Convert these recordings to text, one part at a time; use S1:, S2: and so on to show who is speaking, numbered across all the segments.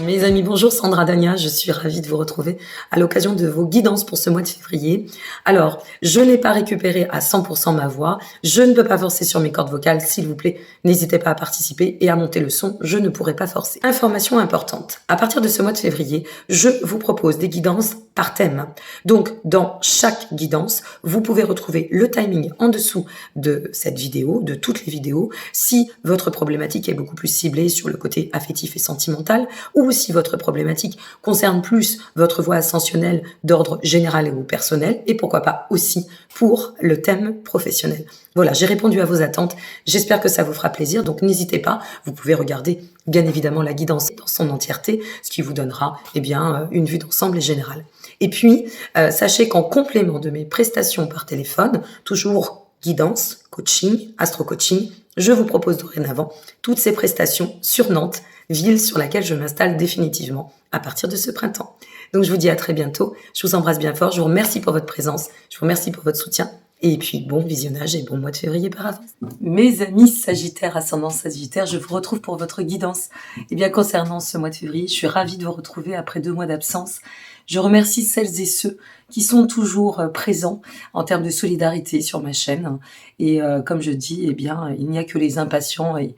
S1: Mes amis, bonjour, Sandra Dania, je suis ravie de vous retrouver à l'occasion de vos guidances pour ce mois de février. Alors, je n'ai pas récupéré à 100% ma voix, je ne peux pas forcer sur mes cordes vocales, s'il vous plaît, n'hésitez pas à participer et à monter le son, je ne pourrai pas forcer. Information importante, à partir de ce mois de février, je vous propose des guidances par thème. Donc, dans chaque guidance, vous pouvez retrouver le timing en dessous de cette vidéo, de toutes les vidéos, si votre problématique est beaucoup plus ciblée sur le côté affectif et sentimental, ou si votre problématique concerne plus votre voie ascensionnelle d'ordre général ou personnel, et pourquoi pas aussi pour le thème professionnel. Voilà, j'ai répondu à vos attentes, j'espère que ça vous fera plaisir, donc n'hésitez pas, vous pouvez regarder bien évidemment la guidance dans son entièreté, ce qui vous donnera une vue d'ensemble et générale. Et puis, sachez qu'en complément de mes prestations par téléphone, toujours guidance, coaching, astro-coaching, je vous propose dorénavant toutes ces prestations sur Nantes, ville sur laquelle je m'installe définitivement à partir de ce printemps. Donc je vous dis à très bientôt, je vous embrasse bien fort, je vous remercie pour votre présence, je vous remercie pour votre soutien, et puis bon visionnage et bon mois de février par avance. Mes amis Sagittaires, ascendant Sagittaire, je vous retrouve pour votre guidance. Et bien concernant ce mois de février, je suis ravie de vous retrouver après 2 mois d'absence. Je remercie celles et ceux qui sont toujours présents en termes de solidarité sur ma chaîne. Et comme je dis, il n'y a que les impatients et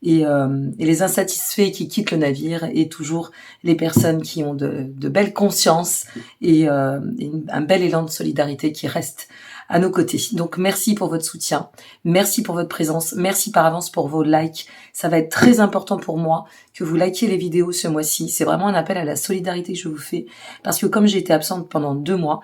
S1: les insatisfaits qui quittent le navire, et toujours les personnes qui ont de belles consciences et un bel élan de solidarité qui reste à nos côtés. Donc merci pour votre soutien, merci pour votre présence, merci par avance pour vos likes. Ça va être très important pour moi que vous likiez les vidéos ce mois-ci. C'est vraiment un appel à la solidarité que je vous fais, parce que comme j'ai été absente pendant 2 mois,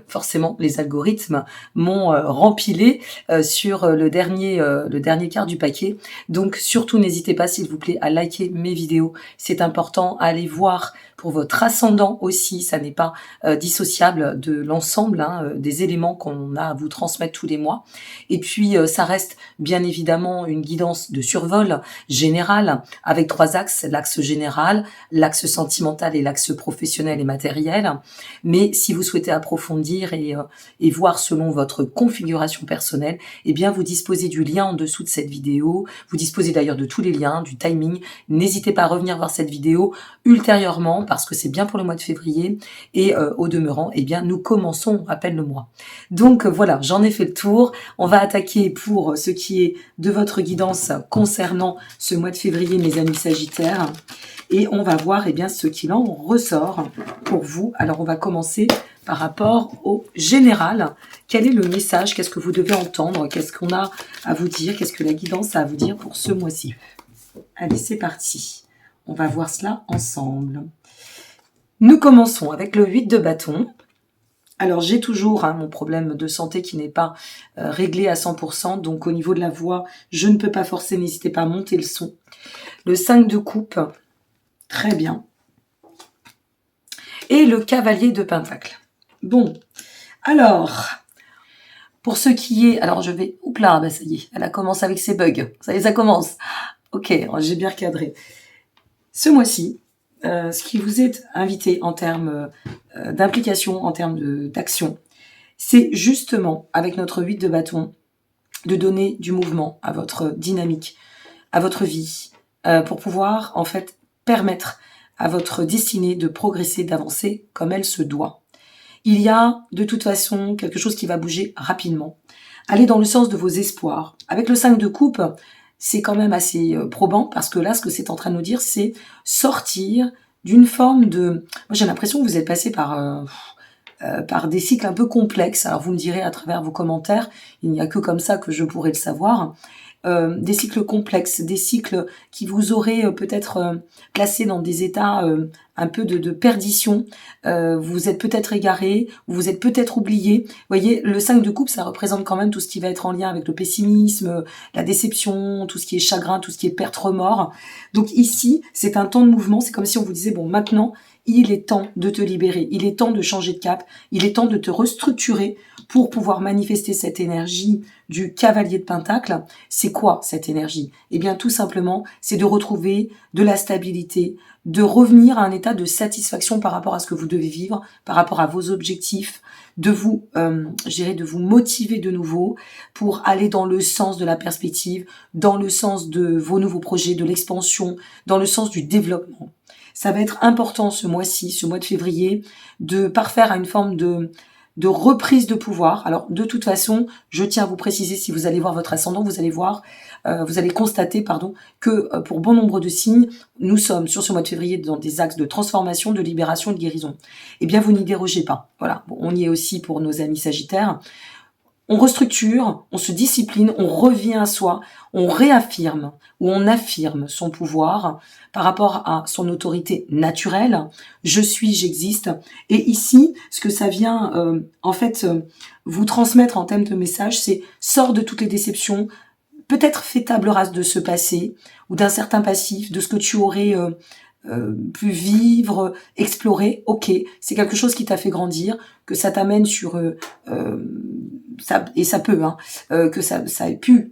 S1: forcément les algorithmes m'ont rempilé sur le dernier quart du paquet. Donc surtout n'hésitez pas s'il vous plaît à liker mes vidéos, c'est important. À aller voir pour votre ascendant aussi, ça n'est pas dissociable de l'ensemble des éléments qu'on a à vous transmettre tous les mois. Et puis ça reste bien évidemment une guidance de survol général avec 3 axes, l'axe général, l'axe sentimental et l'axe professionnel et matériel. Mais si vous souhaitez approfondir et voir selon votre configuration personnelle, vous disposez du lien en dessous de cette vidéo, vous disposez d'ailleurs de tous les liens, du timing. N'hésitez pas à revenir voir cette vidéo ultérieurement parce que c'est bien pour le mois de février, et au demeurant, nous commençons à peine le mois. Donc voilà, j'en ai fait le tour. On va attaquer pour ce qui est de votre guidance concernant ce mois de février, mes amis Sagittaires, et on va voir ce qu'il en ressort pour vous. Alors on va commencer par rapport au général. Quel est le message? Qu'est-ce que vous devez entendre? Qu'est-ce qu'on a à vous dire? Qu'est-ce que la guidance a à vous dire pour ce mois-ci? Allez, c'est parti. On va voir cela ensemble. Nous commençons avec le 8 de bâton. Alors, j'ai toujours mon problème de santé qui n'est pas réglé à 100%. Donc, au niveau de la voix, je ne peux pas forcer. N'hésitez pas à monter le son. Le 5 de coupe. Très bien. Et le cavalier de pentacle. Bon. Alors, pour ce qui est... Alors, je vais... Oups là, ça y est. Elle a commencé avec ses bugs. Ça y est, ça commence. Ok, j'ai bien recadré. Ce mois-ci, ce qui vous est invité en termes d'implication, en termes d'action, c'est justement, avec notre 8 de bâton, de donner du mouvement à votre dynamique, à votre vie, pour pouvoir, en fait, permettre à votre destinée de progresser, d'avancer comme elle se doit. Il y a, de toute façon, quelque chose qui va bouger rapidement. Allez dans le sens de vos espoirs. Avec le 5 de coupe, c'est quand même assez probant, parce que là, ce que c'est en train de nous dire, c'est sortir d'une forme de... Moi, j'ai l'impression que vous êtes passé par des cycles un peu complexes. Alors, vous me direz à travers vos commentaires, il n'y a que comme ça que je pourrais le savoir. Des cycles complexes, des cycles qui vous auraient peut-être placé dans des états un peu de perdition. Vous êtes peut-être égaré, vous êtes peut-être oublié. Vous voyez, le 5 de coupe, ça représente quand même tout ce qui va être en lien avec le pessimisme, la déception, tout ce qui est chagrin, tout ce qui est perte, remords. Donc ici, c'est un temps de mouvement. C'est comme si on vous disait, bon, maintenant, il est temps de te libérer, il est temps de changer de cap, il est temps de te restructurer pour pouvoir manifester cette énergie du cavalier de pentacle. C'est quoi cette énergie? Tout simplement, c'est de retrouver de la stabilité, de revenir à un état de satisfaction par rapport à ce que vous devez vivre, par rapport à vos objectifs, de vous, je dirais, de vous motiver de nouveau pour aller dans le sens de la perspective, dans le sens de vos nouveaux projets, de l'expansion, dans le sens du développement. Ça va être important ce mois-ci, ce mois de février, de parfaire à une forme de reprise de pouvoir. Alors, de toute façon, je tiens à vous préciser, si vous allez voir votre ascendant, vous allez voir, vous allez constater, que pour bon nombre de signes, nous sommes sur ce mois de février dans des axes de transformation, de libération et de guérison. Eh bien, vous n'y dérogez pas. Voilà, bon, on y est aussi pour nos amis sagittaires. On restructure, on se discipline, on revient à soi, on réaffirme ou on affirme son pouvoir par rapport à son autorité naturelle. Je suis, j'existe. Et ici, ce que ça vient vous transmettre en termes de message, c'est sors de toutes les déceptions, peut-être fais table rase de ce passé ou d'un certain passif, de ce que tu aurais pu vivre, explorer. Ok, c'est quelque chose qui t'a fait grandir, que ça t'amène sur ça, et ça peut, que ça ait pu,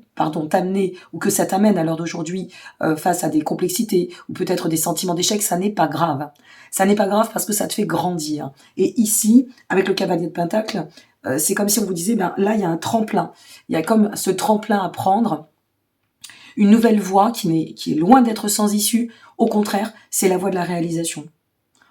S1: t'amener, ou que ça t'amène à l'heure d'aujourd'hui face à des complexités, ou peut-être des sentiments d'échec, ça n'est pas grave. Ça n'est pas grave parce que ça te fait grandir. Et ici, avec le cavalier de Pentacle, c'est comme si on vous disait, là, il y a un tremplin. Il y a comme ce tremplin à prendre, une nouvelle voie qui est loin d'être sans issue. Au contraire, c'est la voie de la réalisation.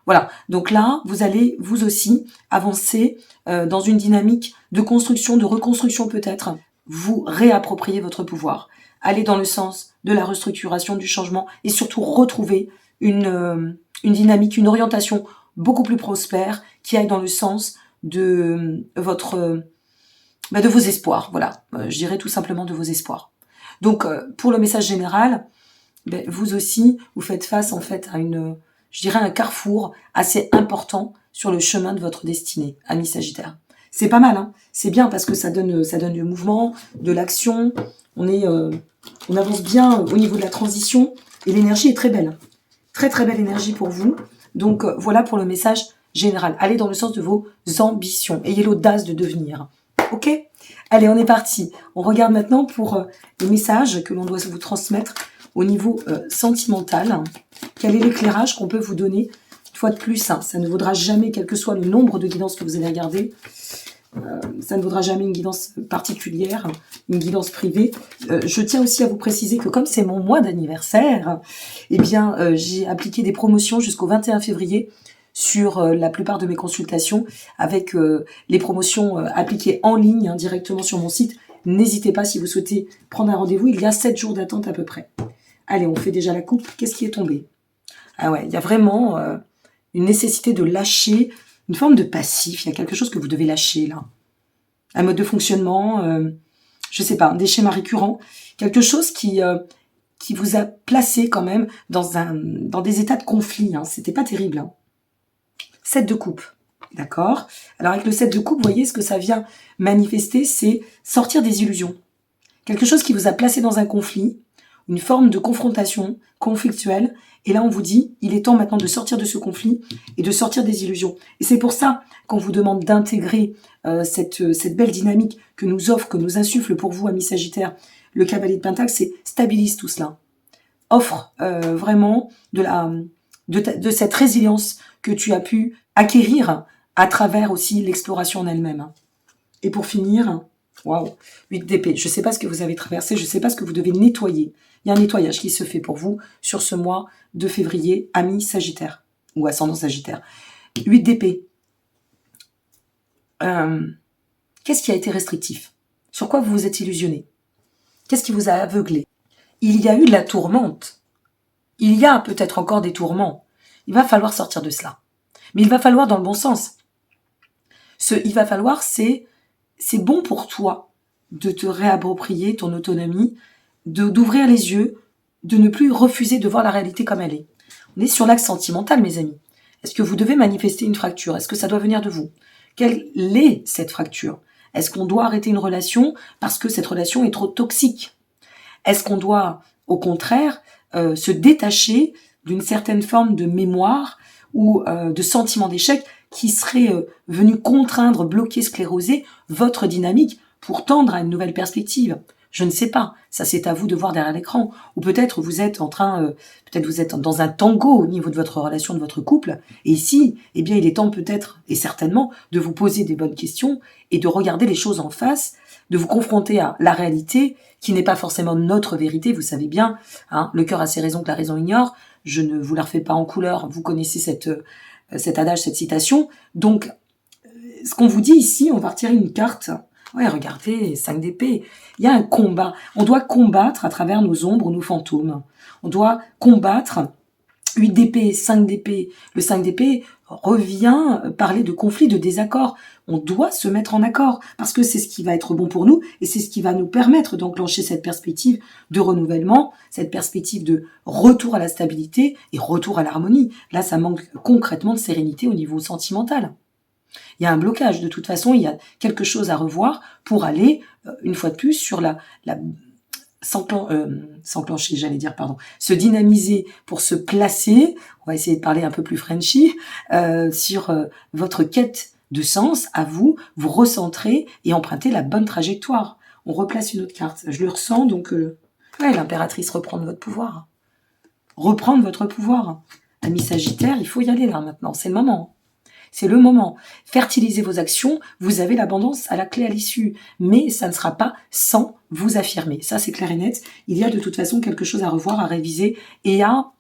S1: Voilà, donc là, vous allez, vous aussi, avancer dans une dynamique de construction, de reconstruction peut-être. Vous réappropriez votre pouvoir. Allez dans le sens de la restructuration, du changement, et surtout retrouver une dynamique, une orientation beaucoup plus prospère, qui aille dans le sens de de vos espoirs. Voilà, je dirais tout simplement de vos espoirs. Donc, pour le message général, vous aussi, vous faites face en fait à un carrefour assez important sur le chemin de votre destinée, ami Sagittaire. C'est pas mal, hein. C'est bien parce que ça donne du mouvement, de l'action. On avance bien au niveau de la transition et l'énergie est très belle. Très très belle énergie pour vous. Donc voilà pour le message général. Allez dans le sens de vos ambitions. Ayez l'audace de devenir. Ok ? Allez, on est parti. On regarde maintenant pour les messages que l'on doit vous transmettre au niveau sentimental. Quel est l'éclairage qu'on peut vous donner? Une fois de plus, ça ne vaudra jamais, quel que soit le nombre de guidances que vous allez regarder, ça ne vaudra jamais une guidance particulière, une guidance privée. Je tiens aussi à vous préciser que comme c'est mon mois d'anniversaire, eh bien, j'ai appliqué des promotions jusqu'au 21 février sur la plupart de mes consultations, avec les promotions appliquées en ligne, directement sur mon site. N'hésitez pas si vous souhaitez prendre un rendez-vous. Il y a 7 jours d'attente à peu près. Allez, on fait déjà la coupe. Qu'est-ce qui est tombé? Ah ouais, il y a vraiment une nécessité de lâcher une forme de passif. Il y a quelque chose que vous devez lâcher, là. Un mode de fonctionnement, je sais pas, des schémas récurrents. Quelque chose qui vous a placé quand même dans des états de conflit. C'était pas terrible. 7 de coupe. D'accord? Alors, avec le 7 de coupe, vous voyez ce que ça vient manifester, c'est sortir des illusions. Quelque chose qui vous a placé dans un conflit, une forme de confrontation conflictuelle. Et là, on vous dit, il est temps maintenant de sortir de ce conflit et de sortir des illusions. Et c'est pour ça qu'on vous demande d'intégrer cette belle dynamique que nous insuffle pour vous, amis Sagittaires, le cavalier de Pentacle, c'est stabilise tout cela. Offre vraiment de cette résilience que tu as pu acquérir à travers aussi l'exploration en elle-même. Et pour finir, waouh, 8 d'épée. Je ne sais pas ce que vous avez traversé, je ne sais pas ce que vous devez nettoyer. Il y a un nettoyage qui se fait pour vous sur ce mois de février, ami Sagittaire, ou ascendant Sagittaire. 8 d'épée. Qu'est-ce qui a été restrictif? Sur quoi vous vous êtes illusionné? Qu'est-ce qui vous a aveuglé? Il y a eu de la tourmente. Il y a peut-être encore des tourments. Il va falloir sortir de cela. Mais il va falloir dans le bon sens. Il va falloir, c'est bon pour toi de te réapproprier ton autonomie, d'ouvrir les yeux, de ne plus refuser de voir la réalité comme elle est. On est sur l'axe sentimental, mes amis. Est-ce que vous devez manifester une fracture? Est-ce que ça doit venir de vous? Quelle est cette fracture? Est-ce qu'on doit arrêter une relation parce que cette relation est trop toxique? Est-ce qu'on doit, au contraire, se détacher d'une certaine forme de mémoire ou de sentiment d'échec qui serait venu contraindre, bloquer, scléroser votre dynamique pour tendre à une nouvelle perspective, Je ne sais pas. Ça, c'est à vous de voir derrière l'écran. Ou peut-être vous êtes peut-être vous êtes dans un tango au niveau de votre relation, de votre couple. Et ici, eh bien, il est temps peut-être, et certainement, de vous poser des bonnes questions et de regarder les choses en face, de vous confronter à la réalité, qui n'est pas forcément notre vérité. Vous savez bien, hein, le cœur a ses raisons que la raison ignore. Je ne vous la refais pas en couleur. Vous connaissez cet adage, cette citation. Donc, ce qu'on vous dit ici, on va retirer une carte. Ouais, regardez, 5 d'épée. Il y a un combat. On doit combattre à travers nos ombres, nos fantômes. On doit combattre 8 d'épée, 5 d'épée. Le 5 d'épée revient parler de conflit, de désaccord. On doit se mettre en accord parce que c'est ce qui va être bon pour nous et c'est ce qui va nous permettre d'enclencher cette perspective de renouvellement, cette perspective de retour à la stabilité et retour à l'harmonie. Là, ça manque concrètement de sérénité au niveau sentimental. Il y a un blocage, de toute façon, il y a quelque chose à revoir pour aller, une fois de plus, sur s'enclencher, j'allais dire, pardon, se dynamiser pour se placer, on va essayer de parler un peu plus Frenchy, sur votre quête de sens, à vous recentrer et emprunter la bonne trajectoire. On replace une autre carte, je le ressens, donc, ouais, l'impératrice, reprendre votre pouvoir. Reprendre votre pouvoir. Ami Sagittaire, il faut y aller là maintenant, c'est le moment. C'est le moment. Fertilisez vos actions, vous avez l'abondance à la clé à l'issue. Mais ça ne sera pas sans vous affirmer. Ça, c'est clair et net. Il y a de toute façon quelque chose à revoir, à réviser et à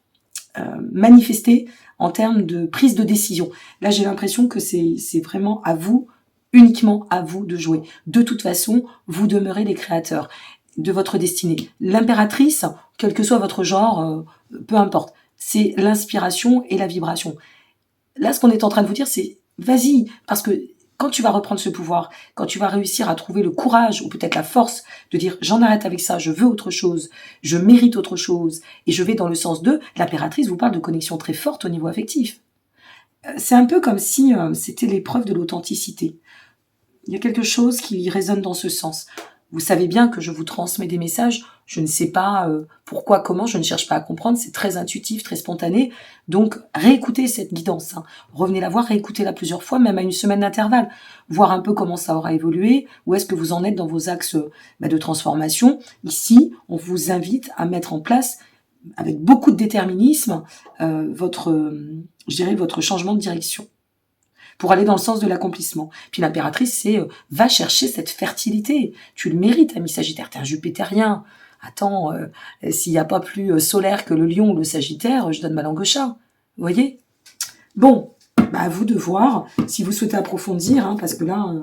S1: manifester en termes de prise de décision. Là, j'ai l'impression que c'est vraiment à vous, uniquement à vous de jouer. De toute façon, vous demeurez les créateurs de votre destinée. L'impératrice, quel que soit votre genre, peu importe, c'est l'inspiration et la vibration. Là, ce qu'on est en train de vous dire, c'est vas-y, parce que quand tu vas reprendre ce pouvoir, quand tu vas réussir à trouver le courage ou peut-être la force de dire j'en arrête avec ça, je veux autre chose, je mérite autre chose, et je vais dans le sens de, l'impératrice vous parle de connexion très forte au niveau affectif. C'est un peu comme si c'était l'épreuve de l'authenticité. Il y a quelque chose qui résonne dans ce sens. Vous savez bien que je vous transmets des messages, je ne sais pas pourquoi, comment, je ne cherche pas à comprendre, c'est très intuitif, très spontané. Donc, réécoutez cette guidance, hein. Revenez la voir, réécoutez-la plusieurs fois, même à une semaine d'intervalle, voir un peu comment ça aura évolué, où est-ce que vous en êtes dans vos axes de transformation. Ici, on vous invite à mettre en place, avec beaucoup de déterminisme, votre changement de direction, pour aller dans le sens de l'accomplissement. Puis l'impératrice, c'est va chercher cette fertilité. Tu le mérites, ami Sagittaire. T'es un Jupitérien. Attends, s'il n'y a pas plus solaire que le Lion ou le Sagittaire, je donne ma langue au chat. Vous voyez? Bon, à vous de voir si vous souhaitez approfondir, hein, parce que là,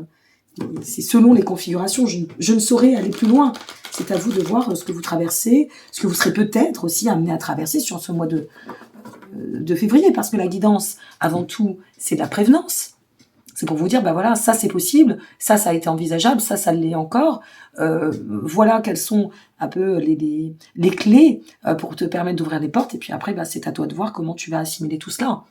S1: c'est selon les configurations. Je ne saurais aller plus loin. C'est à vous de voir ce que vous traversez, ce que vous serez peut-être aussi amené à traverser sur ce mois de février, parce que la guidance, avant tout, c'est de la prévenance. C'est pour vous dire, ben voilà, ça c'est possible, ça a été envisageable, ça l'est encore. Voilà quelles sont un peu les clés pour te permettre d'ouvrir des portes. Et puis après, c'est à toi de voir comment tu vas assimiler tout cela.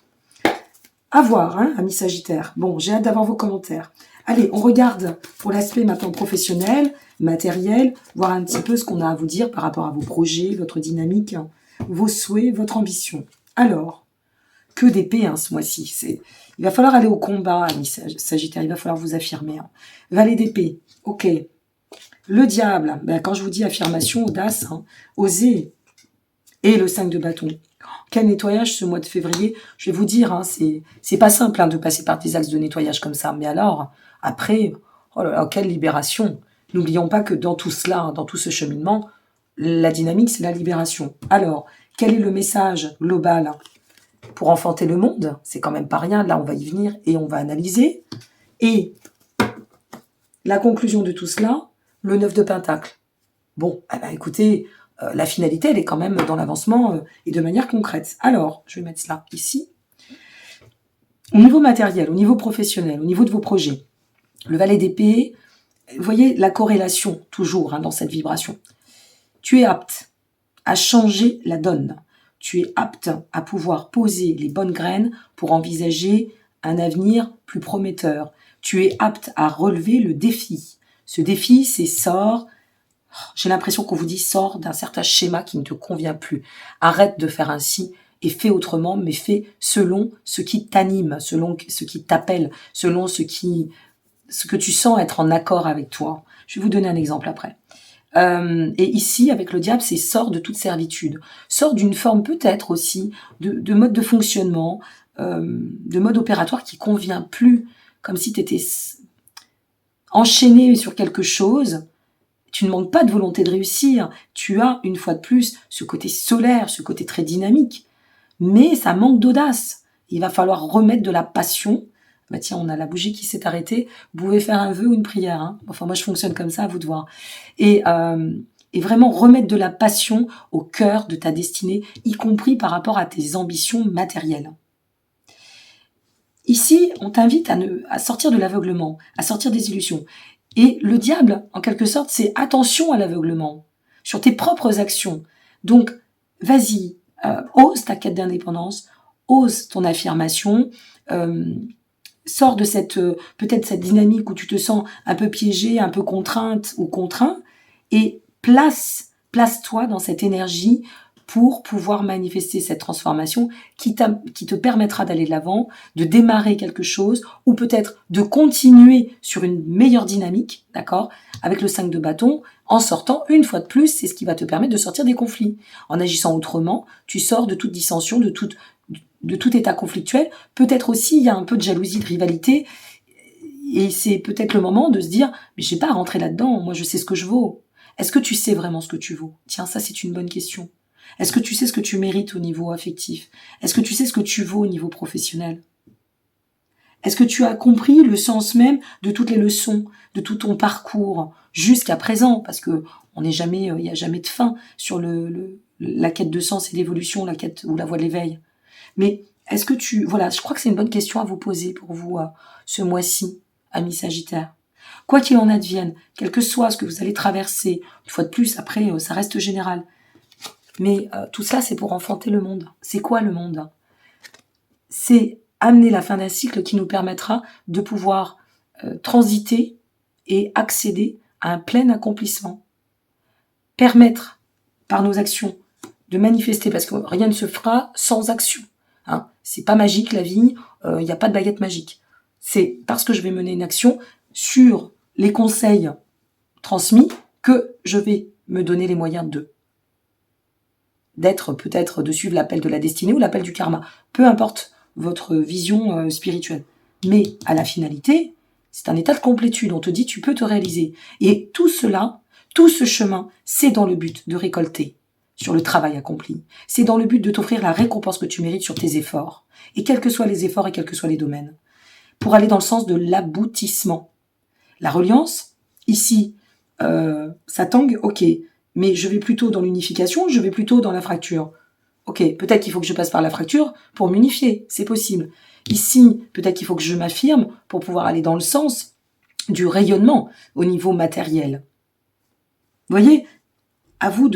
S1: À voir, hein, ami Sagittaire. Bon, j'ai hâte d'avoir vos commentaires. Allez, on regarde pour l'aspect maintenant professionnel, matériel, voir un petit peu ce qu'on a à vous dire par rapport à vos projets, votre dynamique, hein, vos souhaits, votre ambition. Alors, que d'épée hein, ce mois-ci. Il va falloir aller au combat, ami Sagittaire, il va falloir vous affirmer. Hein. Valet d'épée, ok. Le diable, quand je vous dis affirmation, audace, hein, oser. Et le 5 de bâton. Quel nettoyage ce mois de février. Je vais vous dire, hein, c'est pas simple hein, de passer par des axes de nettoyage comme ça. Mais alors, après, oh là là, quelle libération. N'oublions pas que dans tout cela, dans tout ce cheminement, la dynamique, c'est la libération. Alors, quel est le message global pour enfanter le monde? C'est quand même pas rien. Là, on va y venir et on va analyser. Et la conclusion de tout cela, le 9 de Pentacle. Bon, écoutez, la finalité, elle est quand même dans l'avancement et de manière concrète. Alors, je vais mettre cela ici. Au niveau matériel, au niveau professionnel, au niveau de vos projets, le valet d'épée, vous voyez la corrélation toujours hein, dans cette vibration. Tu es apte à changer la donne. Tu es apte à pouvoir poser les bonnes graines pour envisager un avenir plus prometteur. Tu es apte à relever le défi. Ce défi, c'est sort. J'ai l'impression qu'on vous dit sort d'un certain schéma qui ne te convient plus. Arrête de faire ainsi et fais autrement, mais fais selon ce qui t'anime, selon ce qui t'appelle, selon ce que tu sens être en accord avec toi. Je vais vous donner un exemple après. Et ici, avec le diable, c'est sort de toute servitude. Sort d'une forme peut-être aussi de mode de fonctionnement, de mode opératoire qui convient plus, comme si tu étais enchaîné sur quelque chose. Tu ne manques pas de volonté de réussir. Tu as, une fois de plus, ce côté solaire, ce côté très dynamique. Mais ça manque d'audace. Il va falloir remettre de la passion. Bah tiens, on a la bougie qui s'est arrêtée. Vous pouvez faire un vœu ou une prière. Hein. Enfin, moi, je fonctionne comme ça, à vous de voir. Et vraiment remettre de la passion au cœur de ta destinée, y compris par rapport à tes ambitions matérielles. Ici, on t'invite à sortir de l'aveuglement, à sortir des illusions. Et le diable, en quelque sorte, c'est attention à l'aveuglement, sur tes propres actions. Donc, vas-y, ose ta quête d'indépendance, ose ton affirmation, sors de cette peut-être cette dynamique où tu te sens un peu piégée, un peu contrainte ou contraint, et place-toi dans cette énergie pour pouvoir manifester cette transformation qui te permettra d'aller de l'avant, de démarrer quelque chose, ou peut-être de continuer sur une meilleure dynamique, d'accord, avec le 5 de bâton, en sortant, une fois de plus, c'est ce qui va te permettre de sortir des conflits. En agissant autrement, tu sors de toute dissension, de tout état conflictuel. Peut-être aussi, il y a un peu de jalousie, de rivalité, et c'est peut-être le moment de se dire, mais j'ai pas à rentrer là-dedans, moi je sais ce que je vaux. Est-ce que tu sais vraiment ce que tu vaux? Tiens, ça c'est une bonne question. Est-ce que tu sais ce que tu mérites au niveau affectif? Est-ce que tu sais ce que tu vaux au niveau professionnel? Est-ce que tu as compris le sens même de toutes les leçons, de tout ton parcours jusqu'à présent? Parce que on n'est jamais, il n'y a jamais de fin sur la quête de sens et d'évolution, la quête ou la voie de l'éveil. Mais est-ce que voilà, je crois que c'est une bonne question à vous poser pour vous ce mois-ci, amis Sagittaire. Quoi qu'il en advienne, quel que soit ce que vous allez traverser, une fois de plus, après, ça reste général. Mais tout ça, c'est pour enfanter le monde. C'est quoi le monde? C'est amener la fin d'un cycle qui nous permettra de pouvoir transiter et accéder à un plein accomplissement. Permettre, par nos actions, de manifester, parce que rien ne se fera sans action. Hein. C'est pas magique la vie, il n'y a pas de baguette magique. C'est parce que je vais mener une action sur les conseils transmis que je vais me donner les moyens de suivre l'appel de la destinée ou l'appel du karma. Peu importe votre vision spirituelle. Mais à la finalité, c'est un état de complétude. On te dit, tu peux te réaliser. Et tout cela, tout ce chemin, c'est dans le but de récolter sur le travail accompli. C'est dans le but de t'offrir la récompense que tu mérites sur tes efforts. Et quels que soient les efforts et quels que soient les domaines. Pour aller dans le sens de l'aboutissement. La reliance, ici, ça tangue, ok. Mais je vais plutôt dans l'unification, je vais plutôt dans la fracture. Ok, peut-être qu'il faut que je passe par la fracture pour m'unifier, c'est possible. Ici, peut-être qu'il faut que je m'affirme pour pouvoir aller dans le sens du rayonnement au niveau matériel. Vous voyez, à vous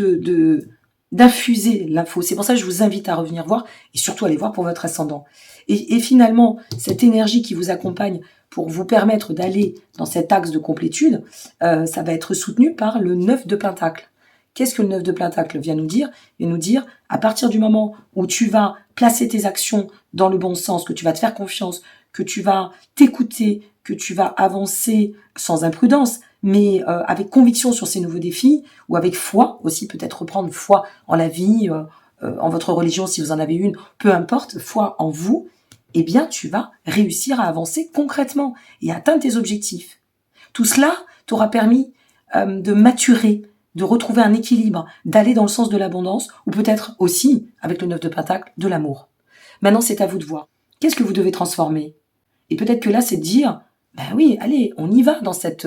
S1: d'infuser l'info. C'est pour ça que je vous invite à revenir voir et surtout aller voir pour votre ascendant. Et finalement, cette énergie qui vous accompagne pour vous permettre d'aller dans cet axe de complétude, ça va être soutenu par le 9 de Pentacle. Qu'est-ce que le 9 de Pentacle vient nous dire? Il vient nous dire, à partir du moment où tu vas placer tes actions dans le bon sens, que tu vas te faire confiance, que tu vas t'écouter, que tu vas avancer sans imprudence, mais avec conviction sur ces nouveaux défis, ou avec foi aussi, peut-être reprendre foi en la vie, en votre religion si vous en avez une, peu importe, foi en vous, eh bien tu vas réussir à avancer concrètement et à atteindre tes objectifs. Tout cela t'aura permis de maturer, de retrouver un équilibre, d'aller dans le sens de l'abondance, ou peut-être aussi, avec le 9 de Pentacle, de l'amour. Maintenant, c'est à vous de voir. Qu'est-ce que vous devez transformer? Et peut-être que là, c'est de dire, ben oui, allez, on y va dans cette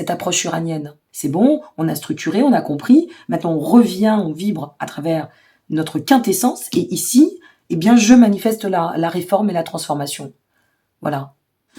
S1: approche uranienne. C'est bon, on a structuré, on a compris, maintenant on revient, on vibre à travers notre quintessence, et ici, eh bien, je manifeste la réforme et la transformation. Voilà.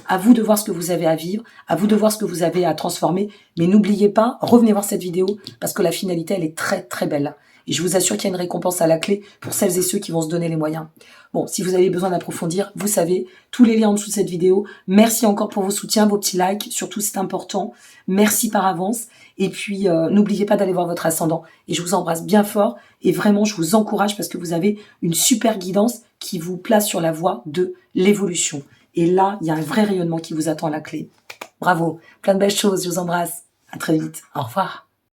S1: À vous de voir ce que vous avez à vivre, à vous de voir ce que vous avez à transformer, mais n'oubliez pas, revenez voir cette vidéo, parce que la finalité, elle est très très belle. Et je vous assure qu'il y a une récompense à la clé pour celles et ceux qui vont se donner les moyens. Bon, si vous avez besoin d'approfondir, vous savez, tous les liens en dessous de cette vidéo. Merci encore pour vos soutiens, vos petits likes, surtout c'est important. Merci par avance. Et puis, n'oubliez pas d'aller voir votre ascendant. Et je vous embrasse bien fort. Et vraiment, je vous encourage parce que vous avez une super guidance qui vous place sur la voie de l'évolution. Et là, il y a un vrai rayonnement qui vous attend à la clé. Bravo, plein de belles choses, je vous embrasse. À très vite, au revoir.